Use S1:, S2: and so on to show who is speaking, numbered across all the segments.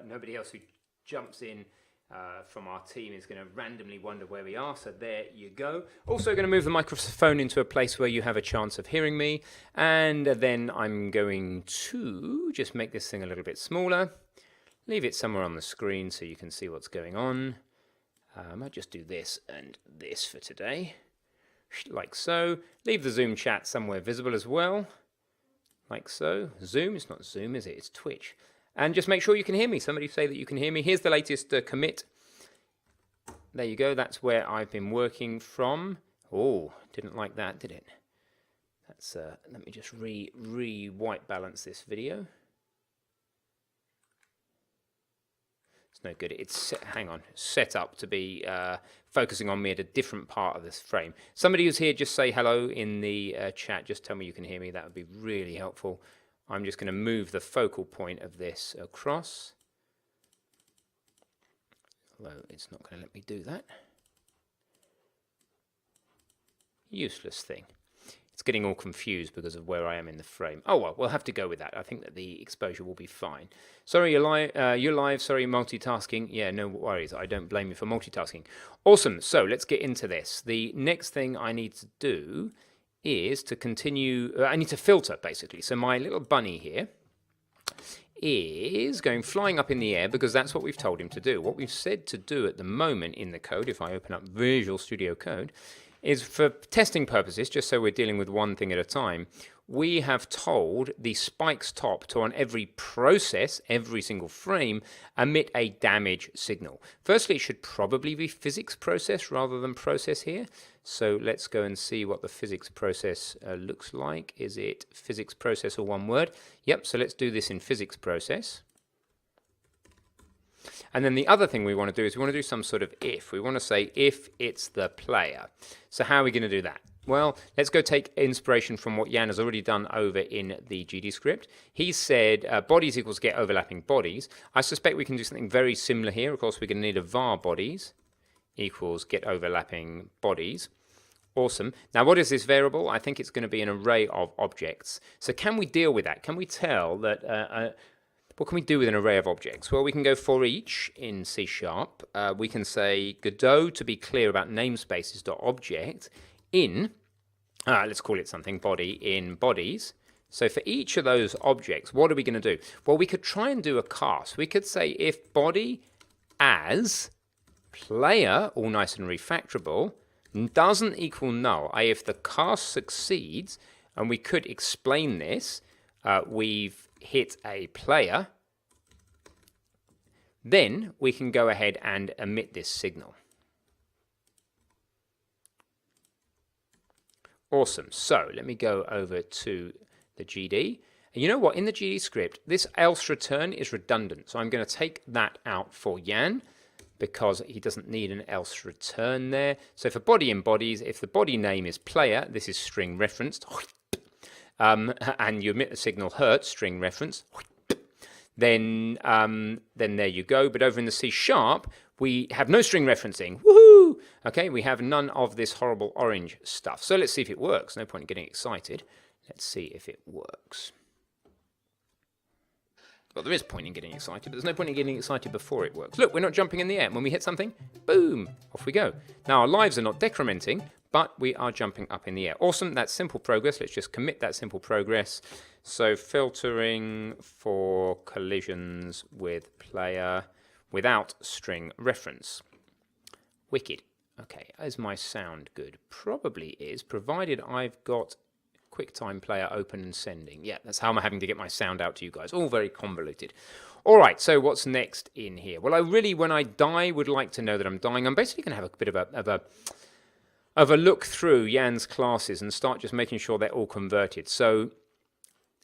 S1: nobody else who jumps in from our team is going to randomly wonder where we are. So there you go. Also going to move the microphone into a place where you have a chance of hearing me. And then I'm going to just make this thing a little bit smaller. Leave it somewhere on the screen so you can see what's going on. I might just do this and this for today. Like so. Leave the Zoom chat somewhere visible as well. Like so. Zoom, it's not Zoom, is it? It's Twitch. And just make sure you can hear me. Somebody say that you can hear me. Here's the latest commit. There you go. That's where I've been working from. Oh, didn't like that, did it? That's let me just white balance this video. It's no good. It's set, hang on, set up to be focusing on me at a different part of this frame. Somebody who's here, just say hello in the chat. Just tell me you can hear me. That would be really helpful. I'm just going to move the focal point of this across. Although it's not going to let me do that. Useless thing. It's getting all confused because of where I am in the frame. Oh well, we'll have to go with that. I think that the exposure will be fine. Sorry, you're live. Sorry, multitasking. Yeah, no worries. I don't blame you for multitasking. Awesome. So let's get into this. The next thing I need to do is to continue. I need to filter basically. So my little bunny here is going flying up in the air because that's what we've told him to do. What we've said to do at the moment in the code, if I open up Visual Studio Code, is for testing purposes, just so we're dealing with one thing at a time, we have told the spikes top to, on every process, every single frame, emit a damage signal. Firstly, it should probably be physics process rather than process here. So let's go and see what the physics process looks like. Is it physics process or one word? Yep, so let's do this in physics process. And then the other thing we want to do is we want to do some sort of if. We want to say if it's the player. So how are we going to do that? Well, let's go take inspiration from what Yann has already done over in the GDScript. He said bodies equals get overlapping bodies. I suspect we can do something very similar here. Of course, we're going to need a var bodies equals get overlapping bodies. Awesome. Now, what is this variable? I think it's going to be an array of objects. So can we deal with that? Can we tell that... what can we do with an array of objects? Well, we can go for each in C#. We can say Godot, to be clear about namespaces, .object in, let's call it something, body in bodies. So for each of those objects, what are we going to do? Well, we could try and do a cast. We could say if body as player, all nice and refactorable, doesn't equal null, i.e. if the cast succeeds, and we could explain this, we've hit a player, then we can go ahead and emit this signal. Awesome. So let me go over to the GD. And you know what? In the GDScript, this else return is redundant. So I'm going to take that out for Yann because he doesn't need an else return there. So for body in bodies, if the body name is player, this is string referenced. And you emit the signal hurt, string reference, then there you go. But over in the C#, we have no string referencing. Woohoo! Okay, we have none of this horrible orange stuff. So let's see if it works. No point in getting excited. Let's see if it works. Well, there is point in getting excited, but there's no point in getting excited before it works. Look, we're not jumping in the air. And when we hit something, boom, off we go. Now, our lives are not decrementing, but we are jumping up in the air. Awesome, that's simple progress. Let's just commit that simple progress. So filtering for collisions with player without string reference. Wicked. Okay, is my sound good? Probably is, provided I've got QuickTime Player open and sending. Yeah, that's how I'm having to get my sound out to you guys. All very convoluted. All right, so what's next in here? Well, I really, when I die, would like to know that I'm dying. I'm basically going to have a bit of a look through Yann's classes and start just making sure they're all converted. So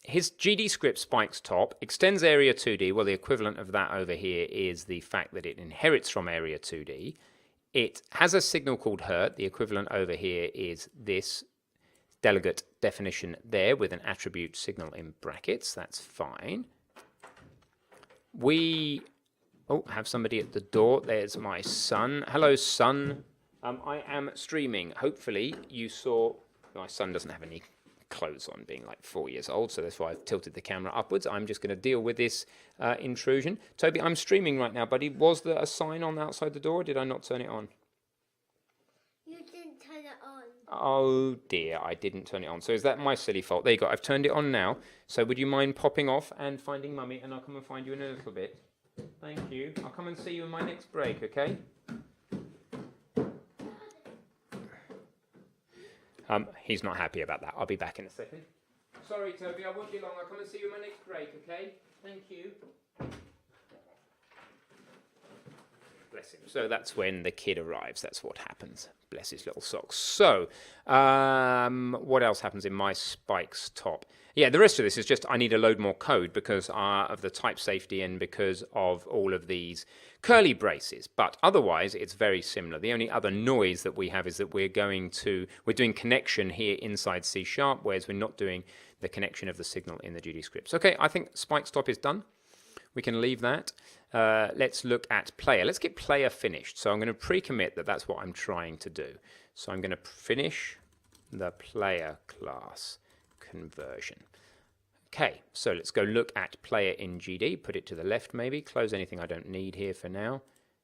S1: his GDScript spikes top, extends area 2D. Well, the equivalent of that over here is the fact that it inherits from area 2D. It has a signal called hurt. The equivalent over here is this delegate definition there with an attribute signal in brackets. That's fine. We have somebody at the door. There's my son. Hello, son. I am streaming. Hopefully you saw... My son doesn't have any clothes on, being like 4 years old, so that's why I've tilted the camera upwards. I'm just going to deal with this intrusion. Toby, I'm streaming right now, buddy. Was there a sign on outside the door, or did I not turn it on?
S2: You didn't turn it on.
S1: Oh dear, I didn't turn it on. So is that my silly fault? There you go, I've turned it on now. So would you mind popping off and finding Mummy, and I'll come and find you in a little bit. Thank you. I'll come and see you in my next break, okay? He's not happy about that. I'll be back in a second. Sorry, Toby, I won't be long. I'll come and see you in my next break, okay? Thank you. Bless him. So that's when the kid arrives. That's what happens. Bless his little socks. So, what else happens in my spikes top? Yeah, the rest of this is just I need to load more code because of the type safety and because of all of these curly braces. But otherwise, it's very similar. The only other noise that we have is that we're doing connection here inside C#, whereas we're not doing the connection of the signal in the GDScript. So, okay, I think spike stop is done. We can leave that. Let's look at player. Let's get player finished. So I'm going to pre-commit that that's what I'm trying to do. So I'm going to finish the player class conversion. Okay, so let's go look at player in GD. Put it to the left maybe. Close anything I don't need here for now.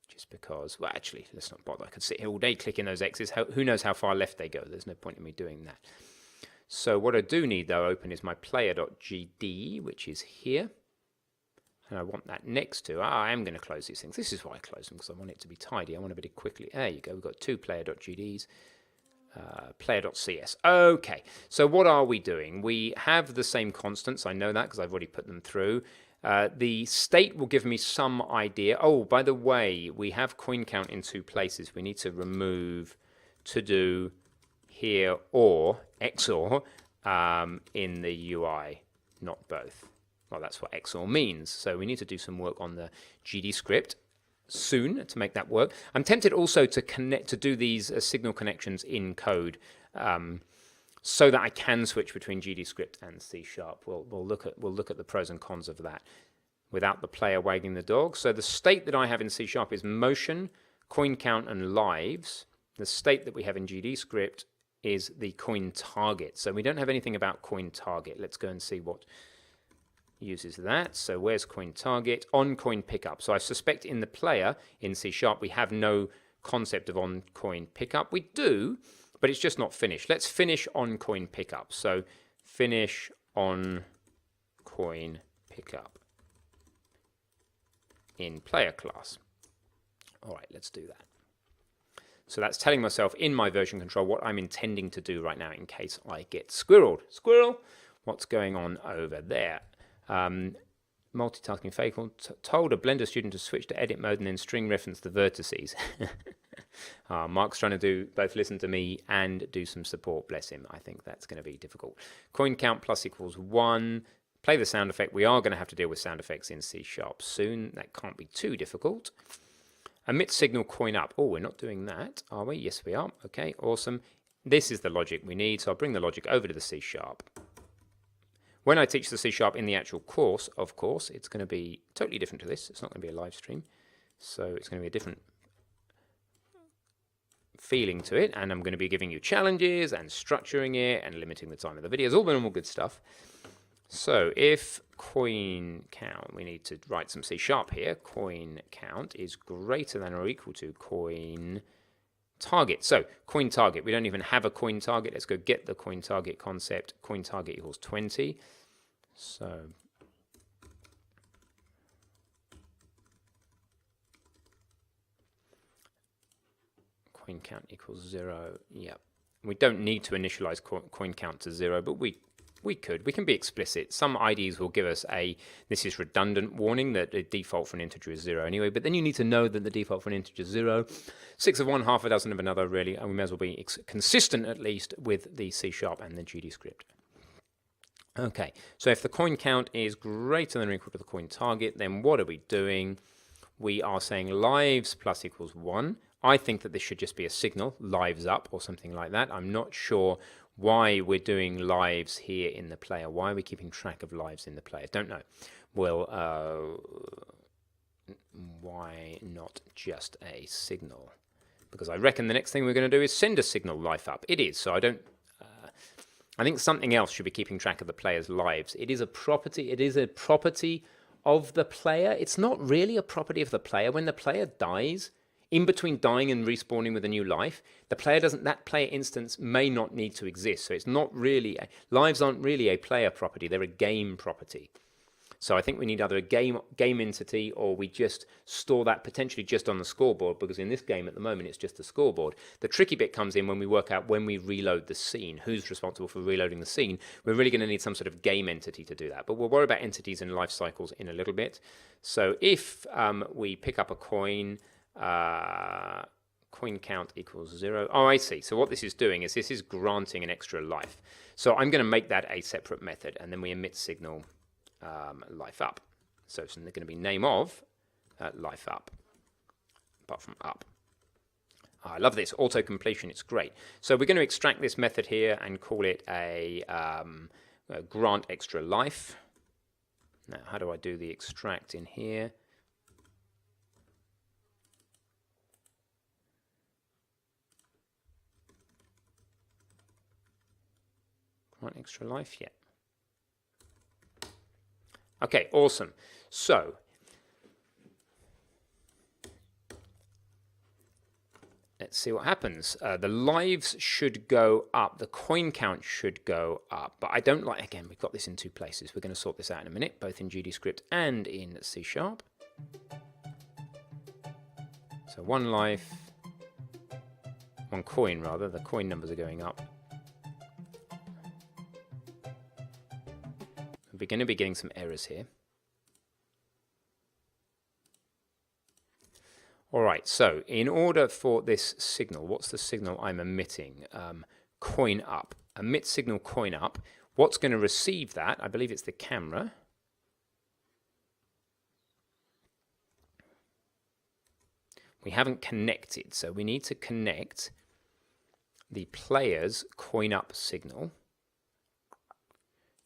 S1: Just because, well, actually, let's not bother. I could sit here all day clicking those X's. Who knows how far left they go? There's no point in me doing that. So what I do need, though, open is my player.gd, which is here. And I want that next to, I am going to close these things. This is why I close them, because I want it to be tidy. I want to be quickly. There you go. We've got two player.gds, player.cs. Okay, so what are we doing? We have the same constants. I know that because I've already put them through. The state will give me some idea. Oh, by the way, we have coin count in two places. We need to remove to do here or XOR in the UI, not both. Well, that's what XOR means. So we need to do some work on the GDScript soon to make that work. I'm tempted also to do these signal connections in code so that I can switch between GDScript and C#. We'll look at the pros and cons of that without the player wagging the dog. So the state that I have in C# is motion, coin count, and lives. The state that we have in GDScript is the coin target. So we don't have anything about coin target. Let's go and see what uses that. So where's coin target? On coin pickup. So I suspect in the player in C# we have no concept of on coin pickup. We do, but it's just not finished. Let's finish on coin pickup. So finish on coin pickup in player class. All right, let's do that. So that's telling myself in my version control what I'm intending to do right now in case I get squirreled. Squirrel, what's going on over there? Multitasking faithful, told a Blender student to switch to edit mode and then string reference the vertices. Mark's trying to do both listen to me and do some support, bless him. I think that's going to be difficult. Coin count plus equals 1. Play the sound effect. We are going to have to deal with sound effects in C# soon. That can't be too difficult. Emit signal coin up. Oh, we're not doing that, are we? Yes, we are. Okay, awesome. This is the logic we need, so I'll bring the logic over to the C#. When I teach the C# in the actual course, of course, it's going to be totally different to this. It's not going to be a live stream. So it's going to be a different feeling to it. And I'm going to be giving you challenges and structuring it and limiting the time of the videos, all the normal good stuff. So if coin count, we need to write some C# here. Coin count is greater than or equal to coin target. So coin target, we don't even have a coin target. Let's go get the coin target concept. Coin target equals 20. So coin count equals 0. Yep. We don't need to initialize coin count to 0, but we could. We can be explicit. Some IDs will give us a this is redundant warning that the default for an integer is 0 anyway, but then you need to know that the default for an integer is 0. 6 of one, half a dozen of another, really, and we may as well be consistent at least with the C# and the GDScript. Okay, so if the coin count is greater than or equal to the coin target, then what are we doing? We are saying lives plus equals 1. I think that this should just be a signal, lives up or something like that. I'm not sure why we're doing lives here in the player. Why are we keeping track of lives in the player? Don't know. Well, why not just a signal? Because I reckon the next thing we're going to do is send a signal life up. It is, so I I think something else should be keeping track of the player's lives. It is a property. It is a property of the player. It's not really a property of the player. When the player dies, in between dying and respawning with a new life, the player doesn't. That player instance may not need to exist. So it's not really. Lives aren't really a player property. They're a game property. So I think we need either a game entity, or we just store that potentially just on the scoreboard, because in this game at the moment it's just the scoreboard. The tricky bit comes in when we work out when we reload the scene, who's responsible for reloading the scene. We're really going to need some sort of game entity to do that, but we'll worry about entities and life cycles in a little bit. So if we pick up a coin, coin count equals 0. Oh, I see. So what this is doing is this is granting an extra life. So I'm going to make that a separate method, and then we emit signal life up. So it's going to be name of life up, apart from up. I love this auto completion. It's great. So we're going to extract this method here and call it a grant extra life. Now, how do I do the extract in here? Grant extra life, yeah. Okay, awesome. So, let's see what happens. The lives should go up. The coin count should go up. But I don't like, again, we've got this in two places. We're going to sort this out in a minute, both in GDScript and in C#. So 1 life, 1 coin rather. The coin numbers are going up. We're going to be getting some errors here. All right, so in order for this signal, what's the signal I'm emitting? Coin up. Emit signal coin up. What's going to receive that? I believe it's the camera. We haven't connected, so we need to connect the player's coin up signal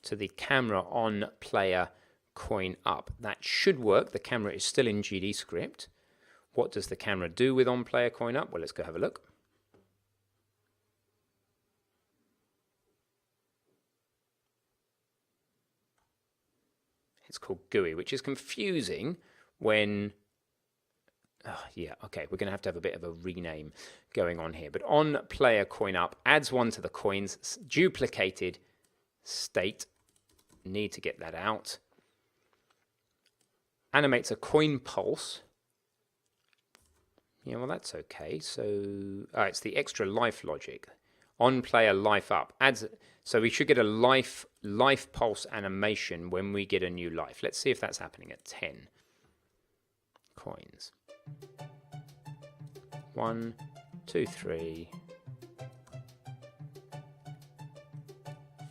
S1: to the camera on player coin up. That should work. The camera is still in GDScript. What does the camera do with on player coin up? Well, let's go have a look. It's called GUI, which is confusing when... Oh, yeah, okay, we're going to have a bit of a rename going on here. But on player coin up adds 1 to the coins, duplicated state. Need to get that out. Animates a coin pulse. Yeah, well, that's okay. So it's the extra life logic. On player life up adds. So we should get a life pulse animation when we get a new life. Let's see if that's happening at 10 coins. 1, 2, 3,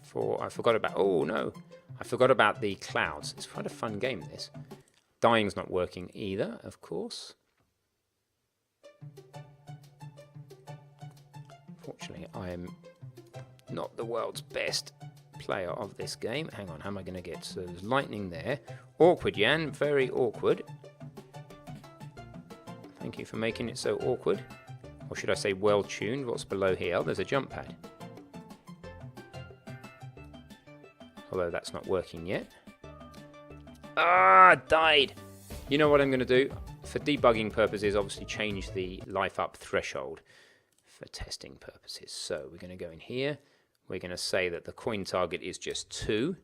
S1: 4. I forgot about. Oh no. I forgot about the clouds. It's quite a fun game, this. Dying's not working either, of course. Fortunately, I am not the world's best player of this game. Hang on, how am I going to get? So there's lightning there. Awkward, Yann. Very awkward. Thank you for making it so awkward. Or should I say well-tuned? What's below here? Oh, there's a jump pad. Although that's not working yet. Ah, died. You know what I'm going to do? For debugging purposes, obviously change the life up threshold for testing purposes. So we're going to go in here. We're going to say that the coin target is just 2.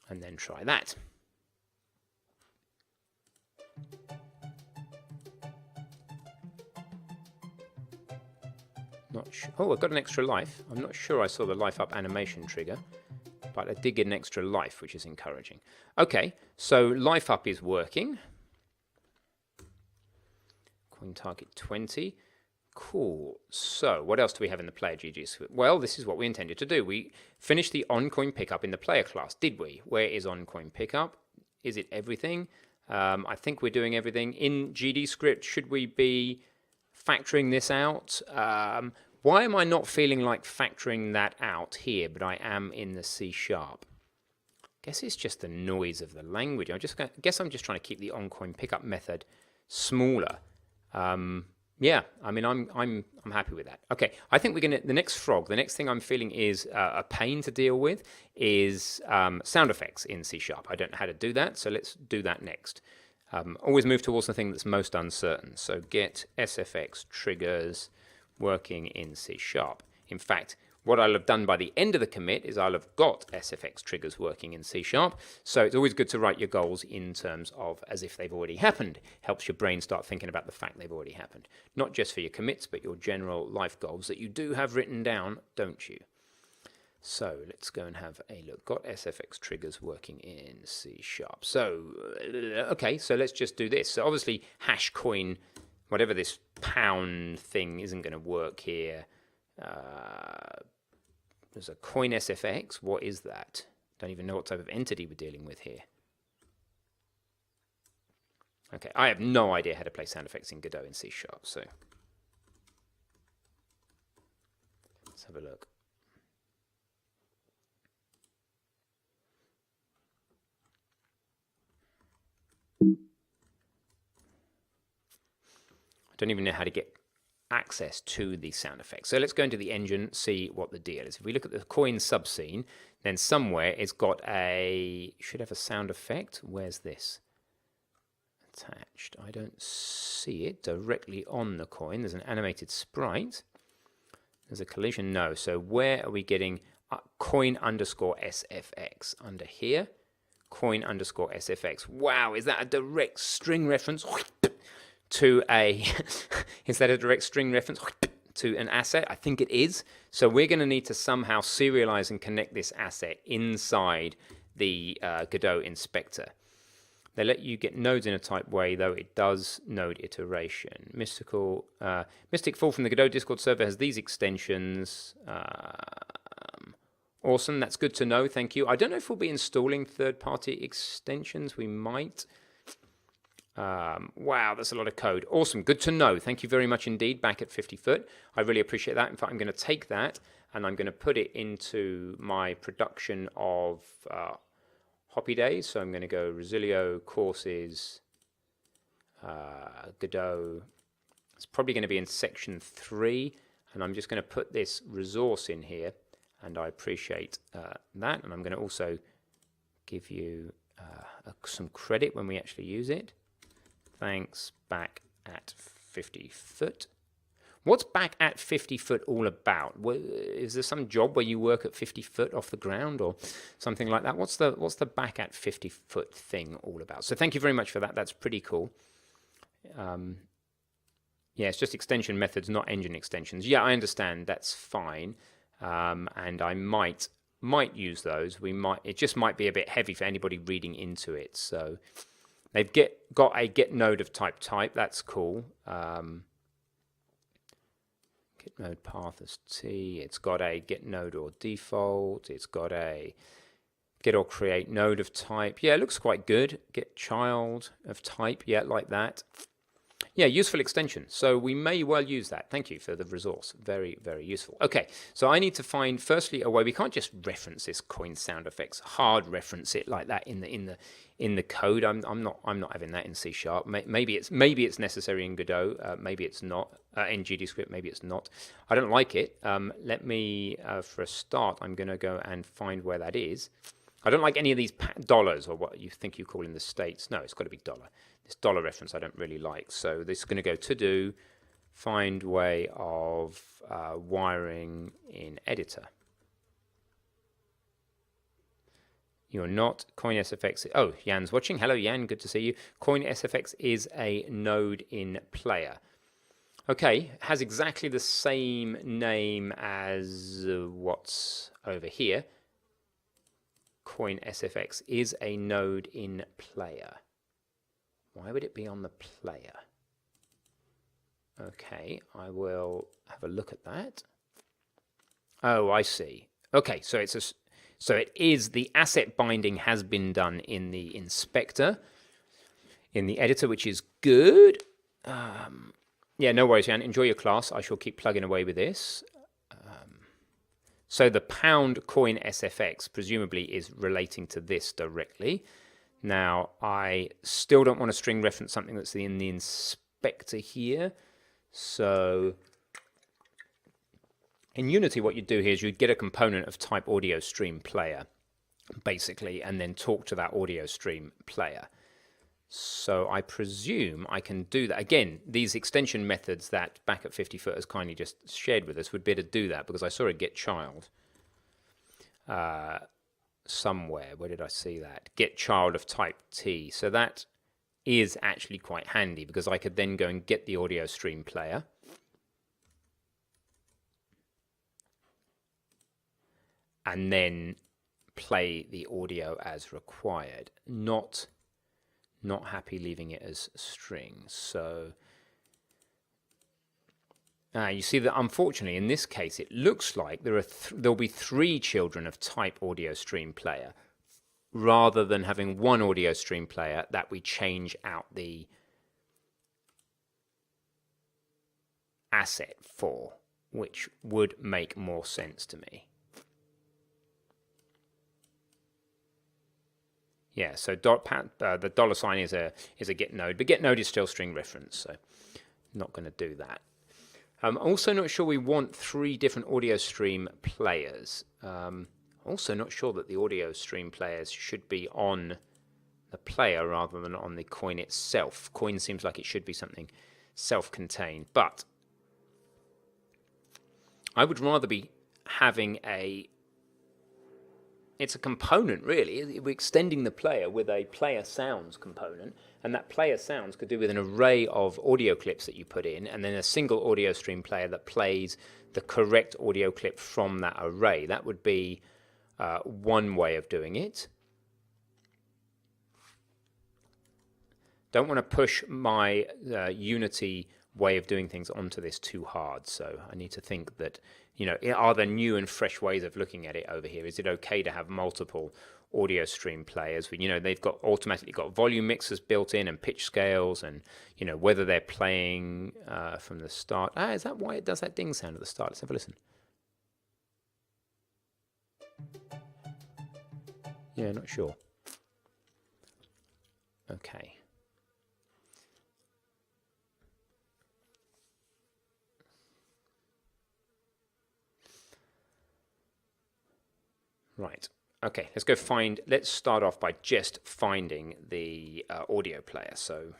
S1: And then try that. Not sure. Oh, I've got an extra life. I'm not sure I saw the life up animation trigger. But I did get an extra life, which is encouraging. Okay, so life up is working. Coin target 20. Cool. So what else do we have in the player GGS? Well, this is what we intended to do. We finished the on-coin pickup in the player class, did we? Where is on-coin pickup? Is it everything? I think we're doing everything. In GDScript, should we be factoring this out? Why am I not feeling like factoring that out here, but I am in the C#? Guess it's just the noise of the language. I guess I'm just trying to keep the onCoin pickup method smaller. Yeah, I mean, I'm happy with that. Okay, I think we're gonna the next frog. The next thing I'm feeling is a pain to deal with is sound effects in C#. I don't know how to do that, so let's do that next. Always move towards the thing that's most uncertain. So get SFX triggers working in C#. In fact, what I'll have done by the end of the commit is I'll have got SFX triggers working in C#. So it's always good to write your goals in terms of as if they've already happened. Helps your brain start thinking about the fact they've already happened. Not just for your commits, but your general life goals that you do have written down, don't you? So let's go and have a look. Got SFX triggers working in C#. So, okay, so let's just do this. So obviously hash coin, whatever this pound thing isn't going to work here. There's a coin SFX. What is that? Don't even know what type of entity we're dealing with here. Okay, I have no idea how to play sound effects in Godot in C#, so let's have a look. I don't even know how to get access to the sound effects. So let's go into the engine, see what the deal is. If we look at the coin subscene, then somewhere it's got should have a sound effect. Where's this? Attached. I don't see it directly on the coin. There's an animated sprite. There's a collision. No. So where are we getting coin underscore SFX? Under here. Coin underscore SFX. Wow, is that a direct string reference to a is that a direct string reference to an asset? I think it is. So we're going to need to somehow serialize and connect this asset inside the Godot inspector. They let you get nodes in a type way, though it does node iteration. Mystic Fall from the Godot Discord server has these extensions. Awesome, that's good to know, thank you. I don't know if we'll be installing third-party extensions. We might. Wow, that's a lot of code. Awesome, good to know. Thank you very much indeed, back at 50 foot. I really appreciate that. In fact, I'm going to take that and I'm going to put it into my production of Hoppy days. So I'm going to go Resilio, courses, Godot. It's probably going to be in section 3. And I'm just going to put this resource in here. And I appreciate that. And I'm going to also give you some credit when we actually use it. Thanks, back at 50 foot. What's back at 50 foot all about? Is there some job where you work at 50 foot off the ground or something like that? What's the back at 50 foot thing all about? So thank you very much for that. That's pretty cool. Yeah, it's just extension methods, not engine extensions. Yeah, I understand. That's fine. And I might use those. It just might be a bit heavy for anybody reading into it. So they've got a get node of type. That's cool. Get node path as T. It's got a get node or default. It's got a get or create node of type. Yeah, it looks quite good. Get child of type. Yeah, like that. Yeah, useful extension. So we may well use that. Thank you for the resource. Very, very useful. Okay, so I need to find firstly a way. We can't just reference this coin sound effects, hard reference it like that in the code. I'm not having that in C#. Maybe it's necessary in Godot. Maybe it's not in GDScript. Maybe it's not. I don't like it. Let me for a start. I'm going to go and find where that is. I don't like any of these dollars or what you think you call in the States. No, it's got to be dollar. This dollar reference I don't really like. So this is going to go to do, find way of wiring in editor. You're not coin SFX. Oh, Yann's watching. Hello, Yann. Good to see you. Coin SFX is a node in player. Okay, has exactly the same name as what's over here. Coin SFX is a node in player. Why would it be on the player? Okay, I will have a look at that. Oh, I see. Okay, so it is the asset binding has been done in the inspector, in the editor, which is good. Yeah, no worries, Yann. Enjoy your class. I shall keep plugging away with this. So the pound coin SFX presumably is relating to this directly. Now, I still don't want to string reference something that's in the inspector here. So in Unity, what you do here is you get a component of type audio stream player, basically, and then talk to that audio stream player. So I presume I can do that. Again, these extension methods that Back at 50foot has kindly just shared with us would be able to do that, because I saw a get child somewhere. Where did I see that? Get child of type T. So that is actually quite handy, because I could then go and get the audio stream player. And then play the audio as required. Not happy leaving it as string. So you see that unfortunately in this case it looks like there'll be 3 children of type audio stream player, rather than having 1 audio stream player that we change out the asset for, which would make more sense to me. Yeah, so the $sign is a get node, but get node is still string reference, so not going to do that. I'm also not sure we want 3 different audio stream players. Also not sure that the audio stream players should be on the player rather than on the coin itself. Coin seems like it should be something self-contained, but I would rather be having it's a component, really. We're extending the player with a player sounds component, and that player sounds could do with an array of audio clips that you put in, and then a single audio stream player that plays the correct audio clip from that array. That would be one way of doing it. Don't want to push my Unity way of doing things onto this too hard, so I need to think that, you know, are there new and fresh ways of looking at it over here? Is it okay to have multiple audio stream players? You know, they've got automatically got volume mixers built in and pitch scales, and, you know, whether they're playing from the start. Is that why it does that ding sound at the start? Let's have a listen. Yeah, not sure. Okay. Right. Okay, let's start off by just finding the audio player. So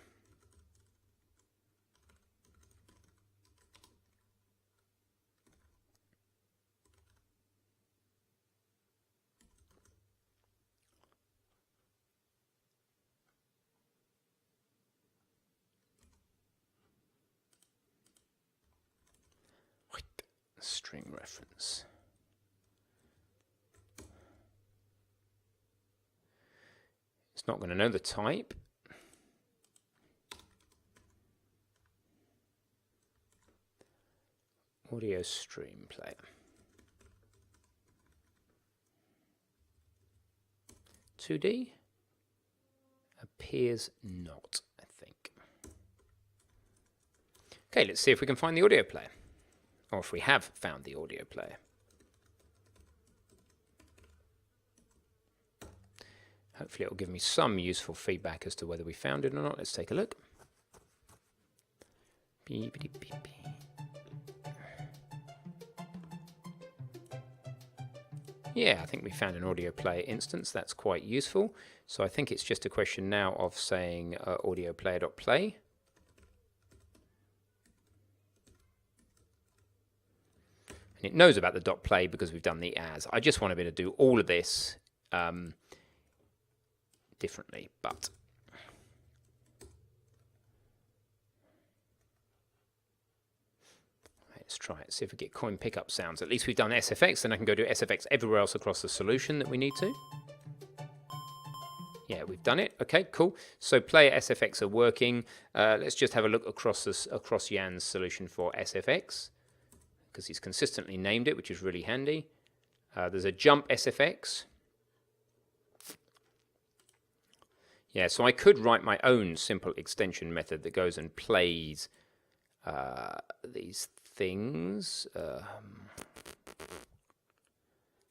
S1: string reference. It's not going to know the type. Audio stream player. (2D) appears not, I think. Okay, let's see if we can find the audio player, or if we have found the audio player. Hopefully it will give me some useful feedback as to whether we found it or not. Let's take a look. Yeah, I think we found an audio player instance. That's quite useful. So I think it's just a question now of saying audio player.play. And it knows about the .play because we've done the as. I just want to be able to do all of this differently, but let's try it. See if we get coin pickup sounds. At least we've done SFX, then I can go do SFX everywhere else across the solution that we need to. Yeah, we've done it. Okay, cool. So player SFX are working. Let's just have a look across Yann's solution for SFX, because he's consistently named it, which is really handy. There's a jump SFX. Yeah, so I could write my own simple extension method that goes and plays these things.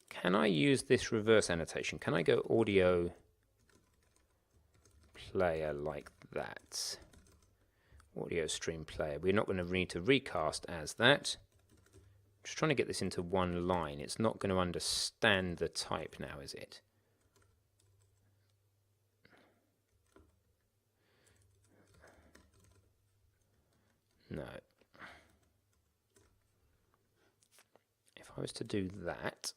S1: Can I use this reverse annotation? Can I go audio player like that? audio stream player. We're not going to need to recast as that. Just trying to get this into one line. It's not going to understand the type now, is it? No. If I was to do that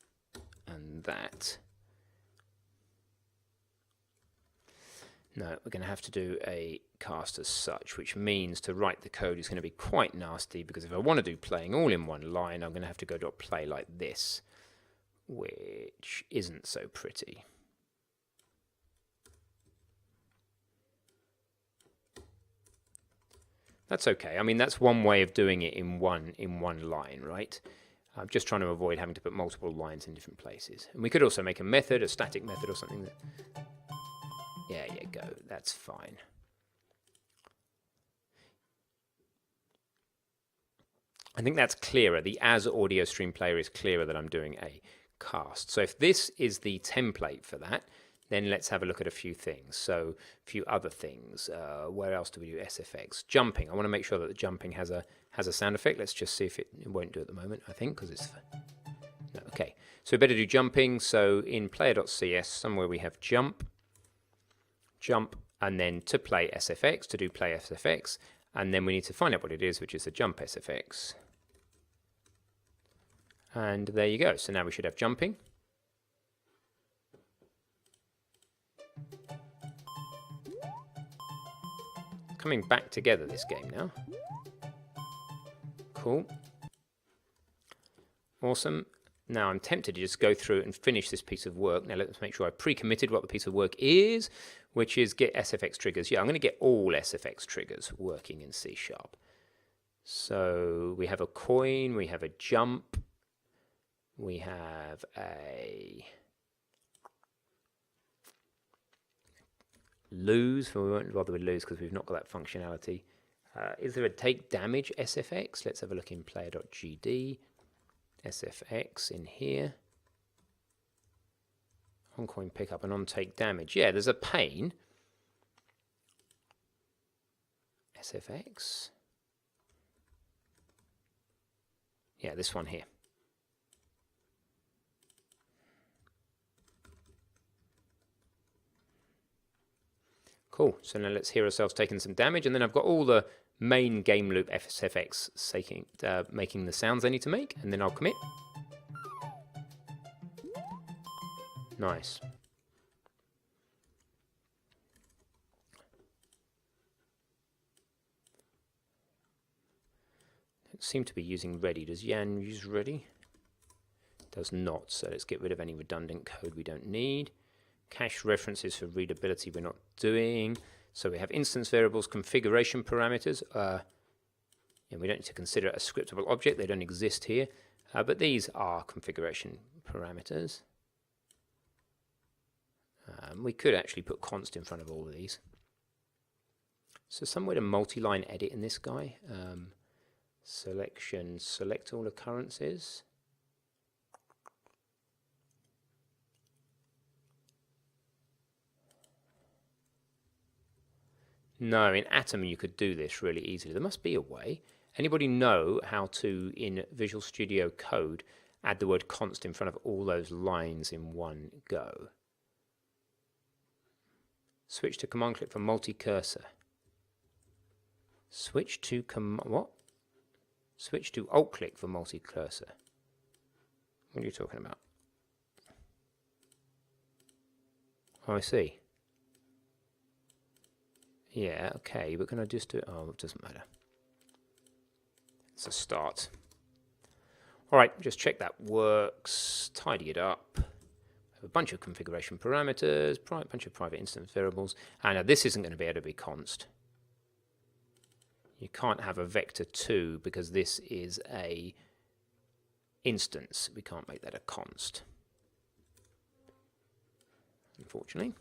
S1: and that, no, we're going to have to do a cast as such, which means to write the code is going to be quite nasty, because if I want to do playing all in one line, I'm going to have to go .play like this, which isn't so pretty. That's okay. I mean, that's one way of doing it in one line, right? I'm just trying to avoid having to put multiple lines in different places. And we could also make a method, a static method or something. There you go. That's fine. I think that's clearer. The as audio stream player is clearer that I'm doing a cast. So if this is the template for that, then let's have a look at a few things. So a few other things. Where else do we do SFX? Jumping. I want to make sure that the jumping has a sound effect. Let's just see if it won't do at the moment, I think, because it's... No, okay. So we better do jumping. So in player.cs, somewhere we have jump, and then to play SFX, to do play SFX, and then we need to find out what it is, which is the jump SFX. And there you go. So now we should have jumping. Coming back together, this game now. Cool. Awesome. Now I'm tempted to just go through and finish this piece of work. Now let's make sure I pre-committed what the piece of work is, which is get SFX triggers. Yeah, I'm going to get all SFX triggers working in C#. So we have a coin, we have a jump, we have a lose. Well, we won't bother with lose because we've not got that functionality. Is there a take damage SFX? Let's have a look in player.gd. SFX in here. On coin pickup and on take damage. Yeah, there's a pane. SFX. Yeah, this one here. Cool. So now let's hear ourselves taking some damage, and then I've got all the main game loop SFX making the sounds I need to make, and then I'll commit. Nice. Don't seem to be using ready. Does Yann use ready? Does not. So let's get rid of any redundant code we don't need. Cache references for readability we're not doing. So we have instance variables, configuration parameters. And we don't need to consider it a scriptable object. They don't exist here. But these are configuration parameters. We could actually put const in front of all of these. So somewhere to multi-line edit in this guy. Selection, select all occurrences. No, in Atom you could do this really easily. There must be a way. Anybody know how to, in Visual Studio Code, add the word const in front of all those lines in one go? Switch to command click for multi-cursor. Switch to what? Switch to alt click for multi-cursor. What are you talking about? Oh, I see. Yeah, okay, but can I just do it? Oh, it doesn't matter. It's a start. All right, just check that works. Tidy it up. Have a bunch of configuration parameters, bunch of private instance variables. And now this isn't going to be able to be const. You can't have a vector2 because this is a instance. We can't make that a const, unfortunately.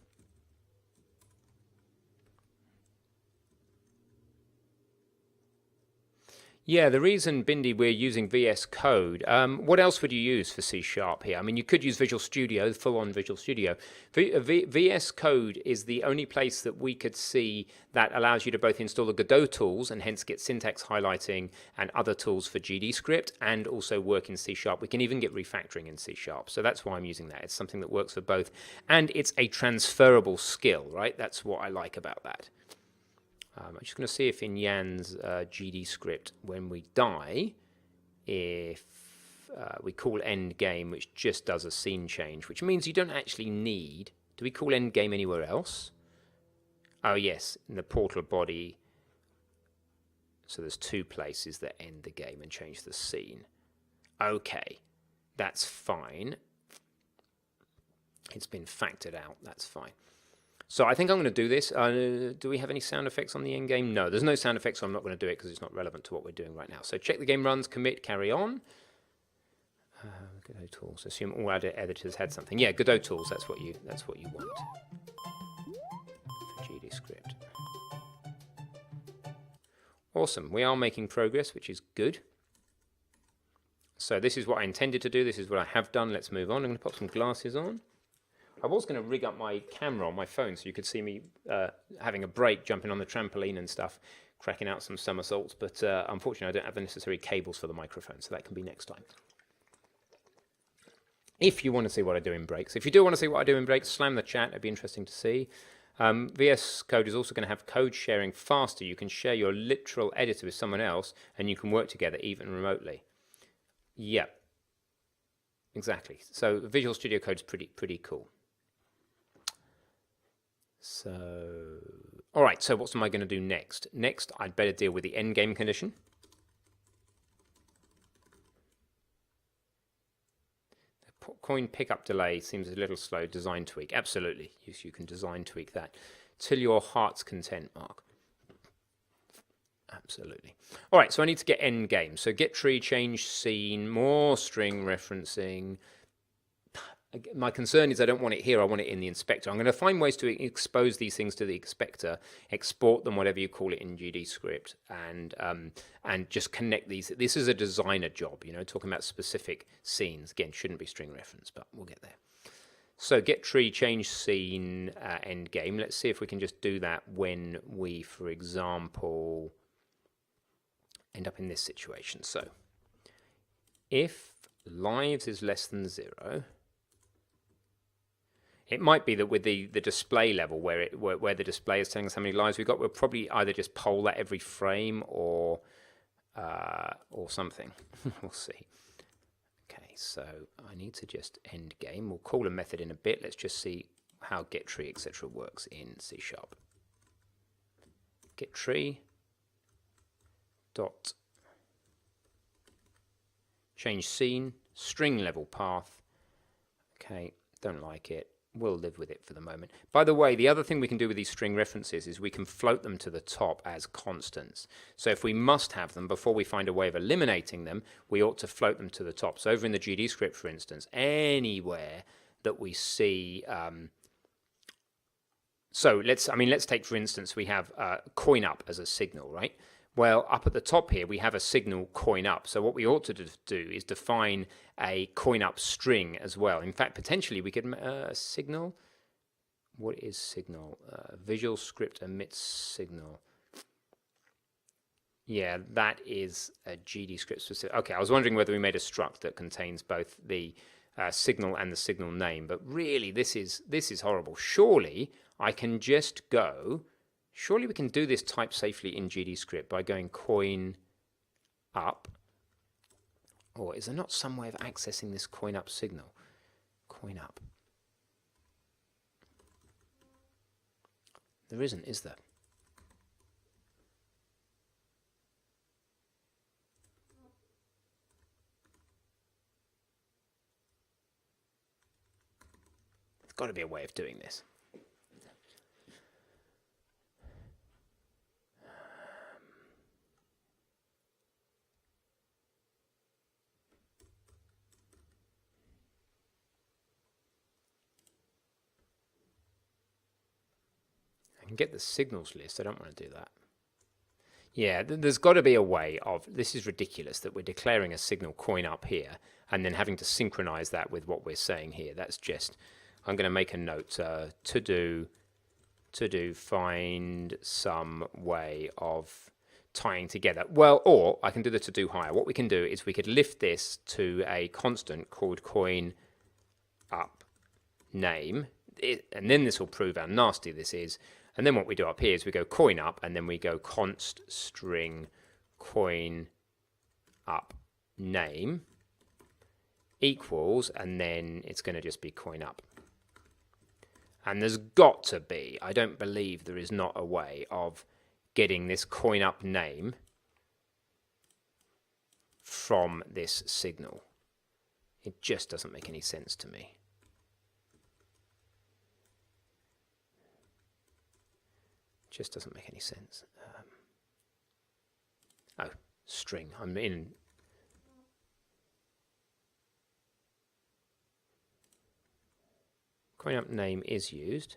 S1: Yeah, the reason, Bindi, we're using VS Code, what else would you use for C# here? I mean, you could use Visual Studio, full-on Visual Studio. VS Code is the only place that we could see that allows you to both install the Godot tools and hence get syntax highlighting and other tools for GDScript and also work in C#. We can even get refactoring in C#. So that's why I'm using that. It's something that works for both. And it's a transferable skill, right? That's what I like about that. I'm just going to see if in Yann's GDScript, when we die, if we call endgame, which just does a scene change, which means you don't actually need... Do we call endgame anywhere else? Oh, yes, in the portal body. So there's 2 places that end the game and change the scene. Okay, that's fine. It's been factored out. That's fine. So I think I'm going to do this. Do we have any sound effects on the end game? No, there's no sound effects, so I'm not going to do it because it's not relevant to what we're doing right now. So check the game runs, commit, carry on. Godot tools. Assume all editors had something. Yeah, Godot tools. That's what you want for GDScript. Awesome. We are making progress, which is good. So this is what I intended to do. This is what I have done. Let's move on. I'm going to pop some glasses on. I was going to rig up my camera on my phone so you could see me having a break, jumping on the trampoline and stuff, cracking out some somersaults, but unfortunately I don't have the necessary cables for the microphone, so that can be next time. If you want to see what I do in breaks. If you do want to see what I do in breaks, slam the chat, it'd be interesting to see. VS Code is also going to have code sharing faster. You can share your literal editor with someone else, and you can work together even remotely. Yeah, exactly. So Visual Studio Code is pretty cool. So, all right, so what am I going to do next? Next, I'd better deal with the endgame condition. The coin pickup delay seems a little slow. Design tweak. Absolutely. Yes, you can design tweak that. Till your heart's content, Mark. Absolutely. All right, so I need to get endgame. So get tree, change scene, more string referencing. My concern is I don't want it here, I want it in the inspector. I'm going to find ways to expose these things to the inspector, export them, whatever you call it in GDScript, and just connect these. This is a designer job, you know, talking about specific scenes. Again, shouldn't be string reference, but we'll get there. So get tree, change scene, end game. Let's see if we can just do that when we, for example, end up in this situation. So if lives is less than 0, it might be that with the display level where the display is telling us how many lives we've got, we'll probably either just poll that every frame or something. We'll see. Okay, so I need to just end game. We'll call a method in a bit. Let's just see how get tree, etc. works in C#. Get tree dot change scene string level path. Okay, don't like it. We'll live with it for the moment. By the way, the other thing we can do with these string references is we can float them to the top as constants. So if we must have them, before we find a way of eliminating them, we ought to float them to the top. So over in the GDScript, for instance, anywhere that we see... so let's take, for instance, we have coin up as a signal, right? Well, up at the top here, we have a signal coin up. So what we ought to do is define a coin up string as well. In fact, potentially we could signal. What is signal? Visual script emits signal. Yeah, that is a GDScript specific. Okay, I was wondering whether we made a struct that contains both the signal and the signal name. But really, this is horrible. Surely I can just go. Surely we can do this type safely in GDScript by going coin up. Or is there not some way of accessing this coin up signal? Coin up. There isn't, is there? There's got to be a way of doing this. I can get the signals list. I don't want to do that. Yeah, there's got to be a way of, this is ridiculous that we're declaring a signal coin up here and then having to synchronize that with what we're saying here. That's just, I'm going to make a note, to do, find some way of tying together. Well, or I can do the to do higher. What we can do is we could lift this to a constant called coin up name, and then this will prove how nasty this is. And then what we do up here is we go coin up, and then we go const string coin up name equals, and then it's going to just be coin up. And there's got to be, I don't believe there is not a way of getting this coin up name from this signal. It just doesn't make any sense to me. Just doesn't make any sense. Oh, string. I'm in. Coin up name is used.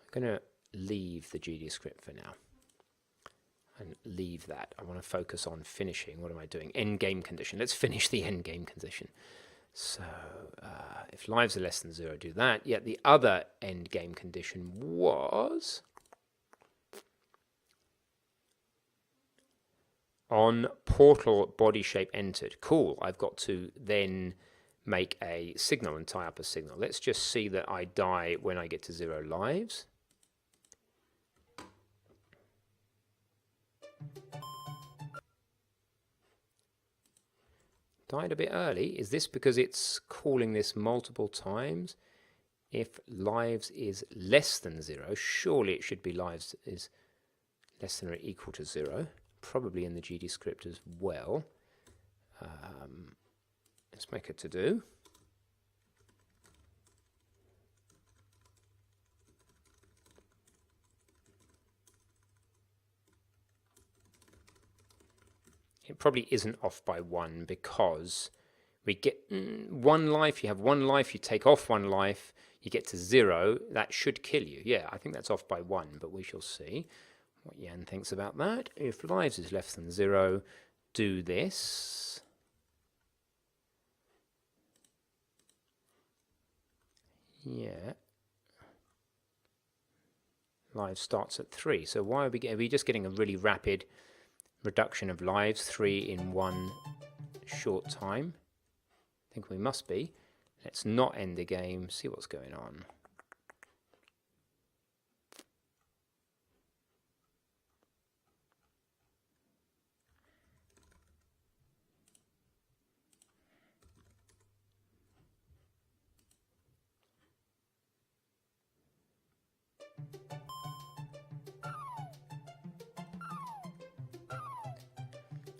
S1: I'm going to leave the GDScript for now. And leave that. I want to focus on finishing. What am I doing? End game condition. Let's finish the end game condition. So if lives are less than 0, do that. Yet the other end game condition was on portal body shape entered. Cool. I've got to then make a signal and tie up a signal. Let's just see that I die when I get to 0 lives. Died a bit early. Is this because it's calling this multiple times? If lives is less than 0, surely it should be lives is less than or equal to 0. Probably in the GDScript as well. Let's make a to do. It probably isn't off by 1 because we get 1 life, you have 1 life, you take off 1 life, you get to 0, that should kill you. Yeah, I think that's off by 1, but we shall see what Yann thinks about that. If lives is less than 0, do this. Yeah. Lives starts at 3, so why are we just getting a really rapid reduction of lives, 3 in 1 short time? I think we must be. Let's not end the game, see what's going on.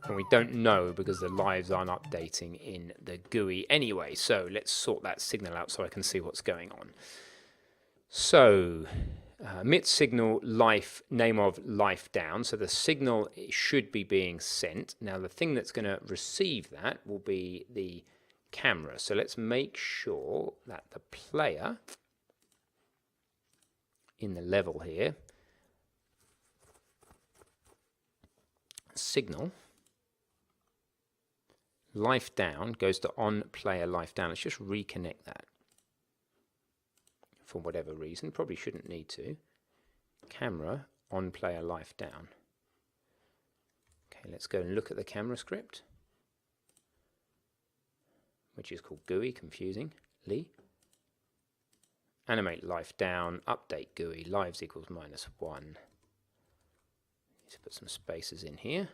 S1: And we don't know because the lives aren't updating in the GUI anyway. So let's sort that signal out so I can see what's going on. So emit signal life, name of life down. So the signal should be being sent. Now the thing that's going to receive that will be the camera. So let's make sure that the player in the level here, signal life down goes to on player life down. Let's just reconnect that for whatever reason. Probably shouldn't need to. Camera on player life down. Okay, let's go and look at the camera script, which is called GUI, confusingly. Animate life down, update GUI, lives equals -1. Need to put some spaces in here.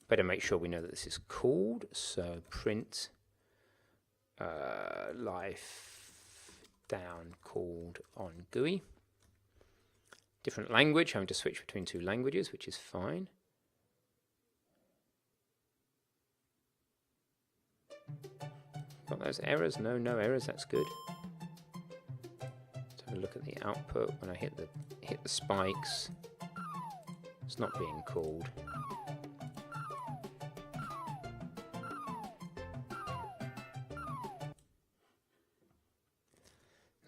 S1: Better make sure we know that this is called. So print life down called on GUI. Different language, having to switch between 2 languages, which is fine. Got those errors? No, no errors, that's good. Let's have a look at the output. When I hit the spikes, it's not being called.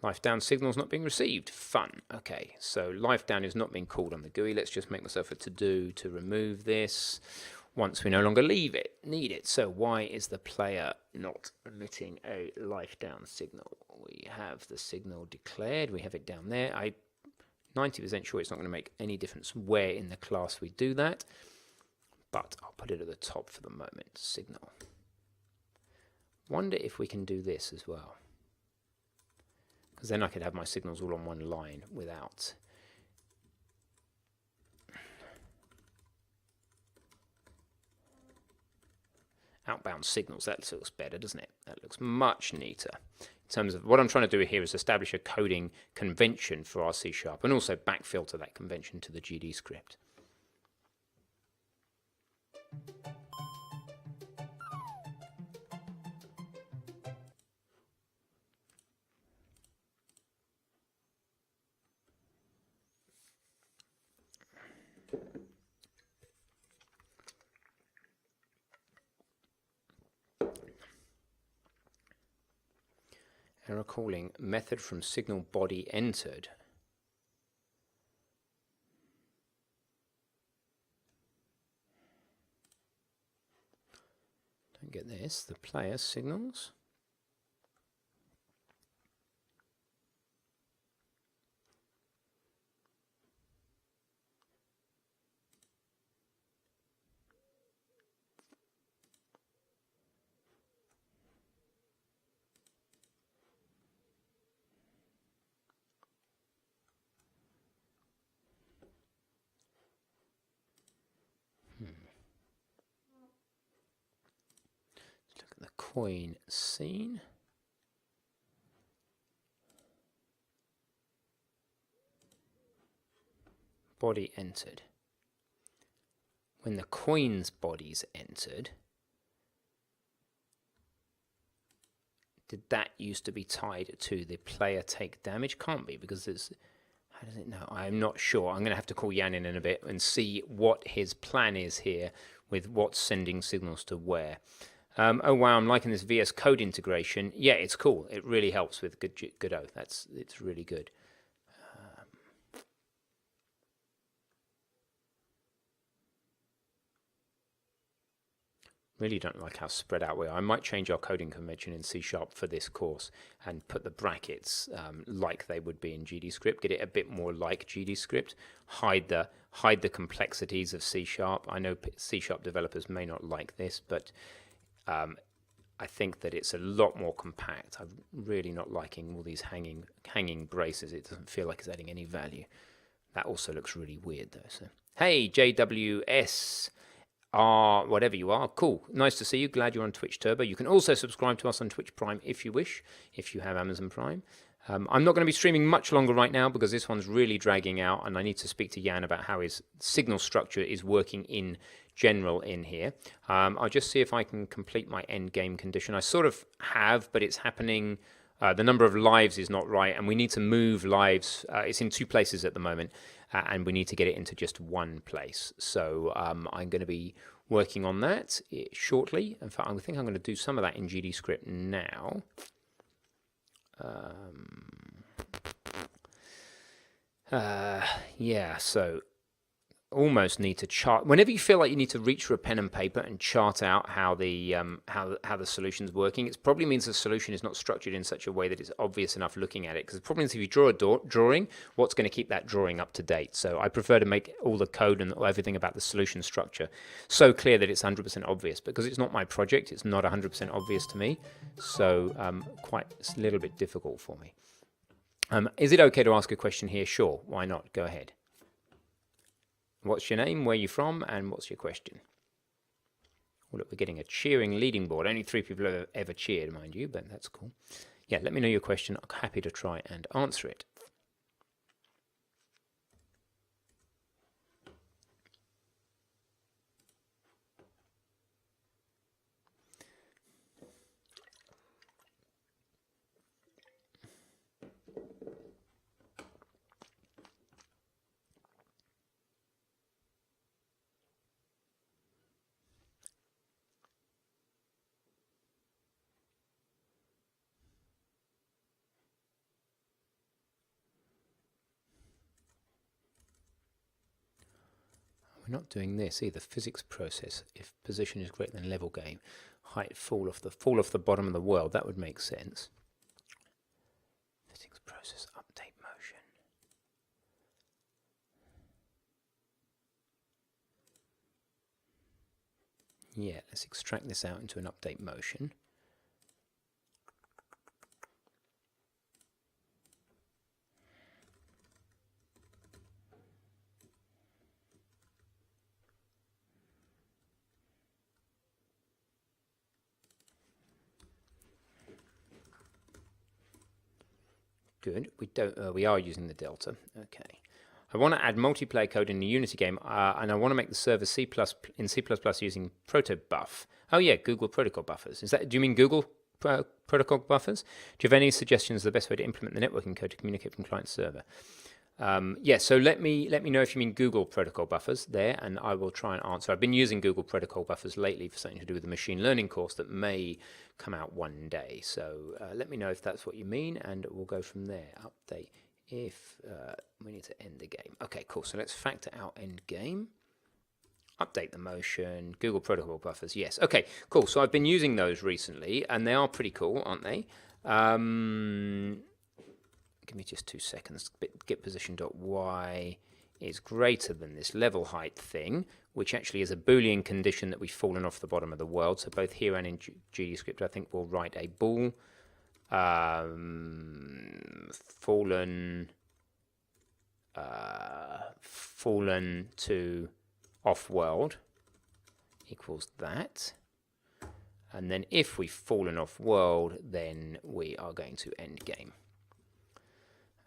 S1: Life down signal's not being received. Fun. Okay, so life down is not being called on the GUI. Let's just make myself a to-do to remove this once we no longer need it. So why is the player not emitting a life down signal? We have the signal declared. We have it down there. I'm 90% sure it's not going to make any difference where in the class we do that, but I'll put it at the top for the moment. Signal. Wonder if we can do this as well, because then I could have my signals all on one line without outbound signals. That looks better, doesn't it? That looks much neater. In terms of what I'm trying to do here is establish a coding convention for our C# and also backfilter that convention to the GDScript. Error calling method from signal body entered. Don't get this. The player signals. Look at the coin scene. Body entered. When the coin's body's entered, did that used to be tied to the player take damage? Can't be, because there's... How does it know? I'm not sure. I'm going to have to call Yann in a bit and see what his plan is here with what's sending signals to where. Oh wow, I'm liking this VS Code integration. Yeah, it's cool. It really helps with Godot. It's really good. Really don't like how spread out we are. I might change our coding convention in C# for this course and put the brackets like they would be in GDScript. Get it a bit more like GDScript. Hide the complexities of C#. I know C# developers may not like this, but I think that it's a lot more compact. I'm really not liking all these hanging braces. It doesn't feel like it's adding any value. That also looks really weird though. So hey, JWS. Whatever you are, cool. Nice to see you. Glad you're on Twitch Turbo. You can also subscribe to us on Twitch Prime if you wish, if you have Amazon Prime. I'm not going to be streaming much longer right now because this one's really dragging out, and I need to speak to Yann about how his signal structure is working in general in here. I'll just see if I can complete my end game condition. I sort of have, but it's happening. The number of lives is not right, and we need to move lives. It's in 2 places at the moment, and we need to get it into just 1 place. So I'm going to be working on that shortly. In fact, I think I'm going to do some of that in GDScript now. Yeah, so almost need to chart. Whenever you feel like you need to reach for a pen and paper and chart out how the solution's working, it probably means the solution is not structured in such a way that it's obvious enough looking at it. Because the problem is if you draw a drawing, what's going to keep that drawing up to date? So I prefer to make all the code and everything about the solution structure so clear that it's 100% obvious. Because it's not my project, it's not 100% obvious to me. So it's a little bit difficult for me. Is it okay to ask a question here? Sure, why not? Go ahead. What's your name, where you from, and what's your question? Well, look, we're getting a cheering leading board. Only 3 people have ever cheered, mind you, but that's cool. Yeah, let me know your question. I'm happy to try and answer it. We're not doing this either. Physics process. If position is greater than level game, height fall off the bottom of the world. That would make sense. Physics process update motion. Yeah, let's extract this out into an update motion. Good. We are using the delta. Okay. I want to add multiplayer code in the Unity game, and I want to make the server in C++ using protobuf. Oh yeah, Google Protocol buffers. Do you mean Google Protocol buffers? Do you have any suggestions of the best way to implement the networking code to communicate from client to server? Yeah, so let me know if you mean Google Protocol buffers there, and I will try and answer. I've been using Google Protocol buffers lately for something to do with the machine learning course that may come out one day. So let me know if that's what you mean, and we'll go from there. Update if we need to end the game. Okay, cool. So let's factor out end game. Update the motion. Google Protocol buffers. Yes. Okay, cool. So I've been using those recently, and they are pretty cool, aren't they? Give me just 2 seconds. Get position.y is greater than this level height thing, which actually is a Boolean condition that we've fallen off the bottom of the world. So both here and in GDScript, I think we'll write a bool fallen to off world equals that. And then if we've fallen off world, then we are going to end game.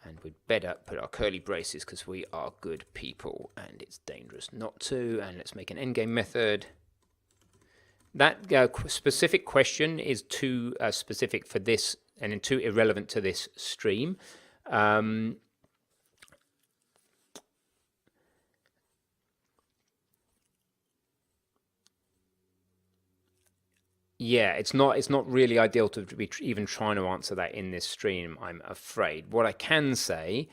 S1: And we'd better put our curly braces because we are good people and it's dangerous not to. And let's make an endgame method. That specific question is too specific for this and too irrelevant to this stream. Yeah, it's not really ideal to be even trying to answer that in this stream, I'm afraid. What I can say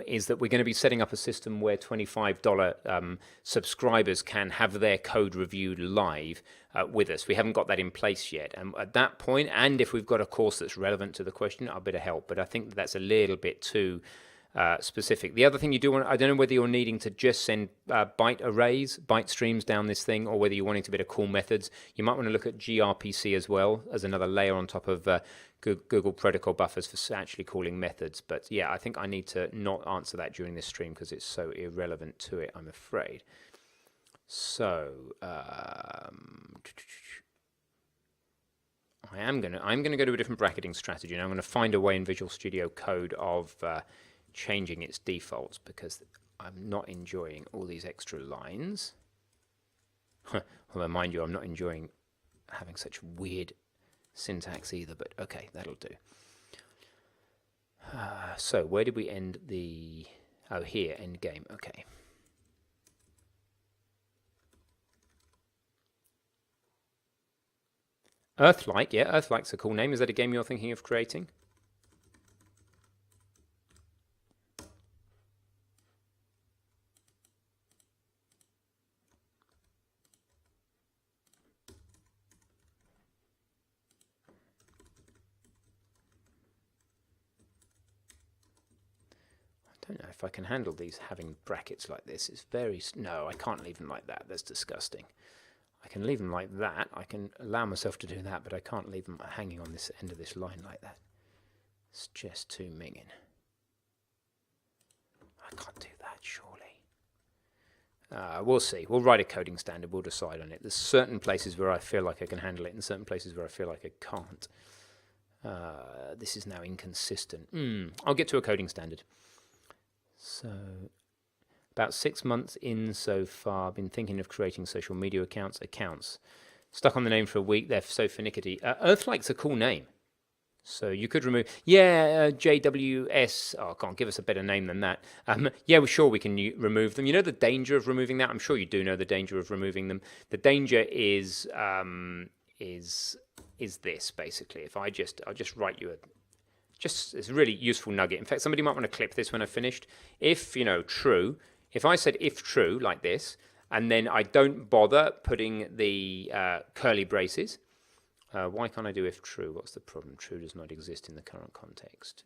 S1: is that we're going to be setting up a system where $25 subscribers can have their code reviewed live with us. We haven't got that in place yet. And at that point, and if we've got a course that's relevant to the question, I'll be to help. But I think that's a little bit too specific. The other thing you do want, I don't know whether you're needing to just send byte streams down this thing, or whether you're wanting to be able to call methods. You might want to look at gRPC as well as another layer on top of Google Protocol buffers for actually calling methods. But yeah, I think I need to not answer that during this stream because it's so irrelevant to it, I'm afraid. So I'm gonna go to a different bracketing strategy, and I'm going to find a way in Visual Studio Code of changing its defaults because I'm not enjoying all these extra lines. Although, mind you, I'm not enjoying having such weird syntax either, but okay, that'll do. So where did we end the... Oh, here, end game. Okay. Earthlike, yeah, Earthlike's a cool name. Is that a game you're thinking of creating? I don't know if I can handle these having brackets like this. It's very... No, I can't leave them like that. That's disgusting. I can leave them like that. I can allow myself to do that, but I can't leave them hanging on this end of this line like that. It's just too minging. I can't do that, surely. We'll see. We'll write a coding standard. We'll decide on it. There's certain places where I feel like I can handle it and certain places where I feel like I can't. This is now inconsistent. I'll get to a coding standard. So, about 6 months in so far, I've been thinking of creating social media accounts. Stuck on the name for a week, they're so finicky. Earthlike's a cool name. So you could remove, JWS, oh, can't give us a better name than that. Yeah, well, sure, we can remove them. You know the danger of removing that? I'm sure you do know the danger of removing them. The danger is this, basically. If I'll just write you it's a really useful nugget. In fact, somebody might want to clip this when I've finished. If, true, if I said if true like this, and then I don't bother putting the curly braces. Why can't I do if true? What's the problem? True does not exist in the current context.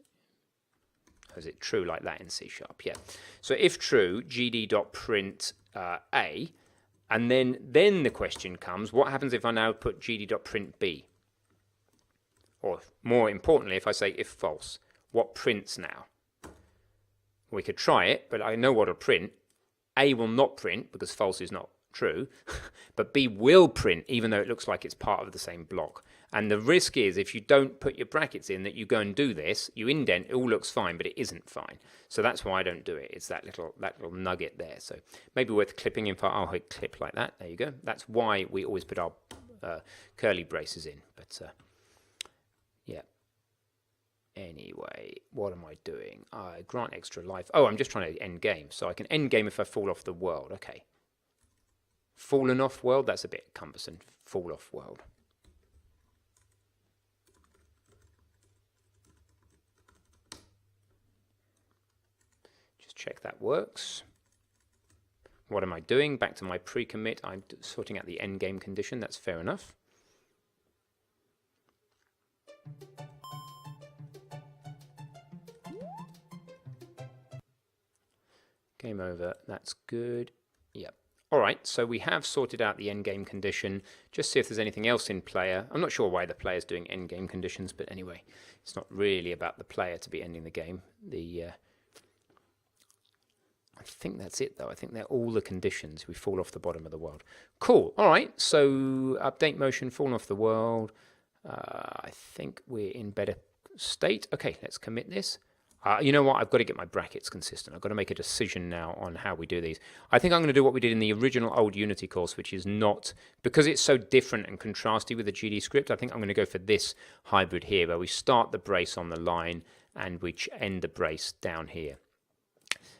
S1: Is it true like that in C#? Yeah. So if true, gd.print A, and then the question comes, what happens if I now put gd.print B? Or more importantly, if I say if false, what prints now? We could try it, but I know what will print. A will not print because false is not true, but B will print even though it looks like it's part of the same block. And the risk is if you don't put your brackets in that you go and do this, you indent, it all looks fine, but it isn't fine. So that's why I don't do it. It's that little nugget there. So maybe worth clipping in. I'll hit clip like that. There you go. That's why we always put our curly braces in. But yeah. Anyway, what am I doing? I grant extra life. Oh, I'm just trying to end game. So I can end game if I fall off the world. Okay. Fallen off world, that's a bit cumbersome. Fall off world. Just check that works. What am I doing? Back to my pre-commit. I'm sorting out the end game condition. That's fair enough. Game over. That's good. Yep. All right, so we have sorted out the endgame condition. Just see if there's anything else in player. I'm not sure why the player's doing endgame conditions, but anyway, it's not really about the player to be ending the game. I think that's it, though. I think they're all the conditions. We fall off the bottom of the world. Cool. All right, so update motion, fallen off the world. I think we're in better state. Okay, let's commit this. You know what? I've got to get my brackets consistent. I've got to make a decision now on how we do these. I think I'm going to do what we did in the original old Unity course, which is not, because it's so different and contrasty with the GDScript, I think I'm going to go for this hybrid here, where we start the brace on the line and we end the brace down here.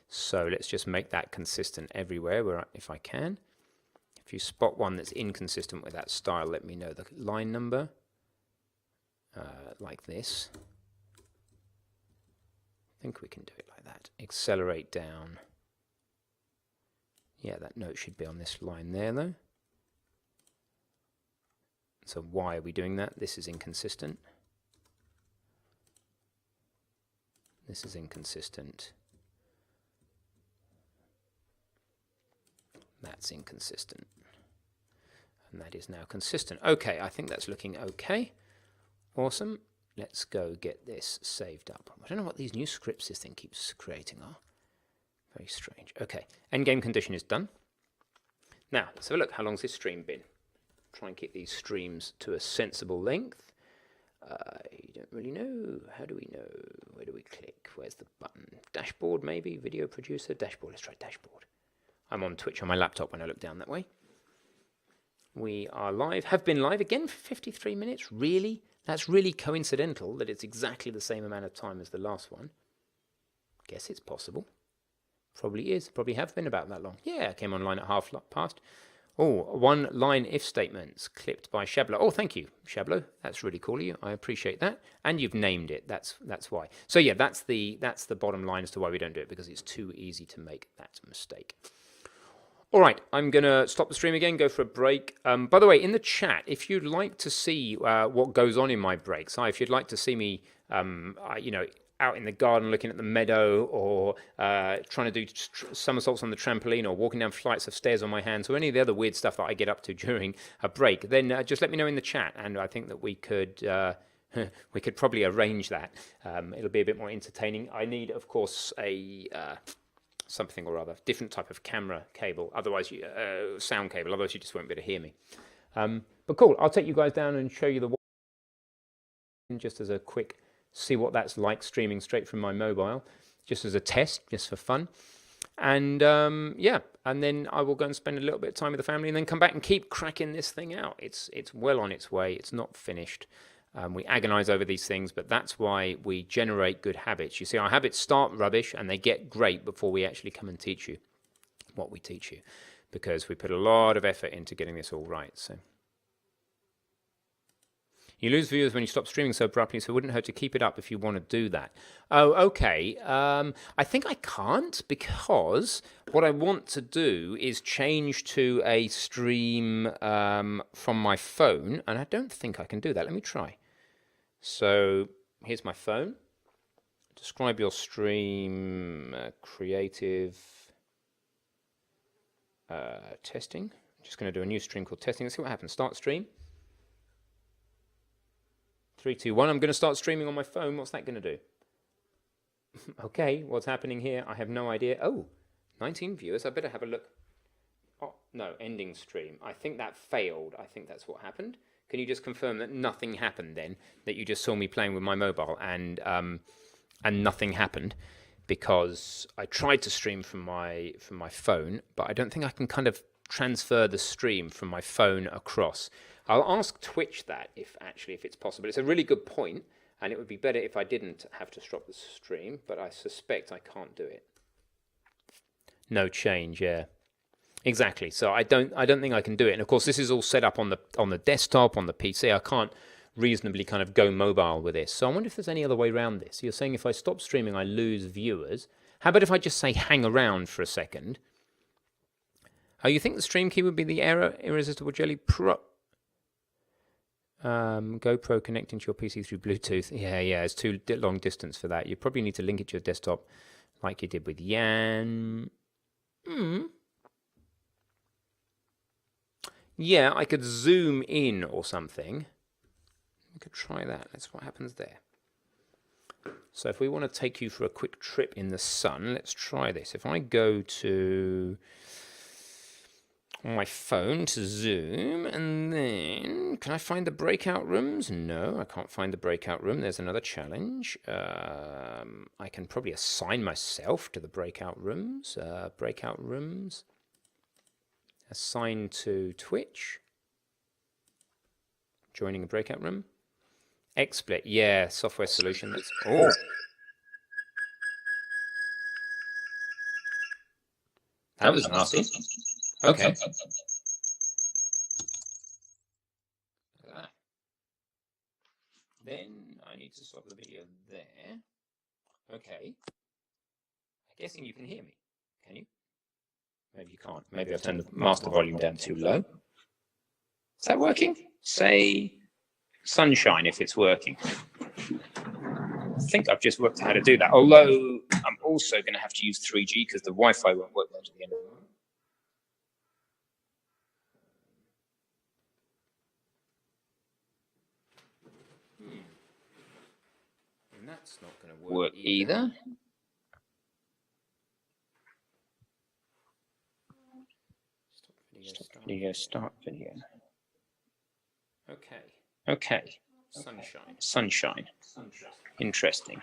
S1: So let's just make that consistent everywhere if I can. If you spot one that's inconsistent with that style, let me know the line number, like this. I think we can do it like that. Accelerate down. Yeah, that note should be on this line there, though. So why are we doing that? This is inconsistent. This is inconsistent. That's inconsistent. And that is now consistent. Okay, I think that's looking okay. Awesome. Let's go get this saved up. I don't know what these new scripts this thing keeps creating are. Very strange. Okay, endgame condition is done. Now, let's have a look. How long's this stream been? Try and keep these streams to a sensible length. I don't really know. How do we know? Where do we click? Where's the button? Dashboard, maybe? Video producer? Dashboard. Let's try dashboard. I'm on Twitch on my laptop when I look down that way. We are live. Have been live again for 53 minutes. Really? That's really coincidental that it's exactly the same amount of time as the last one. Guess it's possible. Probably is. Probably have been about that long. Yeah, I came online at half past. Oh, one line if statements clipped by Shablo. Oh, thank you, Shablo. That's really cool of you. I appreciate that. And you've named it. That's why. So yeah, that's the bottom line as to why we don't do it, because it's too easy to make that mistake. All right, I'm going to stop the stream again, go for a break. By the way, in the chat, if you'd like to see what goes on in my breaks, if you'd like to see me, out in the garden looking at the meadow, or trying to do somersaults on the trampoline, or walking down flights of stairs on my hands, or any of the other weird stuff that I get up to during a break, then just let me know in the chat, and I think that we could probably arrange that. It'll be a bit more entertaining. I need, of course, a something or other, different type of camera cable, otherwise sound cable, otherwise you just won't be able to hear me. But cool, I'll take you guys down and show you the just as a quick see what that's like streaming straight from my mobile, just as a test, just for fun. And yeah, and then I will go and spend a little bit of time with the family and then come back and keep cracking this thing out. It's well on its way. It's not finished. We agonize over these things, but that's why we generate good habits. You see, our habits start rubbish and they get great before we actually come and teach you what we teach you, because we put a lot of effort into getting this all right. So You lose viewers when you stop streaming so abruptly, so it wouldn't hurt to keep it up if you want to do that. Oh, okay. I think I can't, because what I want to do is change to a stream from my phone, and I don't think I can do that. Let me try. So here's my phone. Describe your stream, creative, testing. I'm just going to do a new stream called testing. Let's see what happens. Start stream. 3, 2, 1. I'm going to start streaming on my phone. What's that going to do? Okay, what's happening here? I have no idea. Oh, 19 viewers. I better have a look. Oh, no, ending stream. I think that failed. I think that's what happened. Can you just confirm that nothing happened then? That you just saw me playing with my mobile and nothing happened? Because I tried to stream from my phone, but I don't think I can kind of transfer the stream from my phone across. I'll ask Twitch that if it's possible. It's a really good point, and it would be better if I didn't have to stop the stream, but I suspect I can't do it. No change, yeah. Exactly. So I don't think I can do it. And of course this is all set up on the desktop, on the PC. I can't reasonably kind of go mobile with this. So I wonder if there's any other way around this. You're saying if I stop streaming I lose viewers. How about if I just say hang around for a second? Oh, you think the stream key would be the error Irresistible Jelly Pro? GoPro connecting to your PC through Bluetooth. Yeah, it's too long distance for that. You probably need to link it to your desktop like you did with Yann. Yeah, I could zoom in or something. We could try that. Let's see what happens there. So if we want to take you for a quick trip in the sun, let's try this. If I go to my phone to zoom, and then can I find the breakout rooms? No, I can't find the breakout room. There's another challenge. I can probably assign myself to the breakout rooms. Assign to Twitch. Joining a breakout room. XSplit, yeah, software solution. That's that was nasty. Okay. Then I need to stop the video there. Okay. I'm guessing you can hear me. Can you? Maybe you can't. Maybe I've turned the master volume down too low. Is that working? Say sunshine if it's working. I think I've just worked out how to do that. Although I'm also going to have to use 3G because the Wi-Fi won't work at the end of the month. And that's not going to work either. Stop video, start video. Okay. Sunshine. Interesting.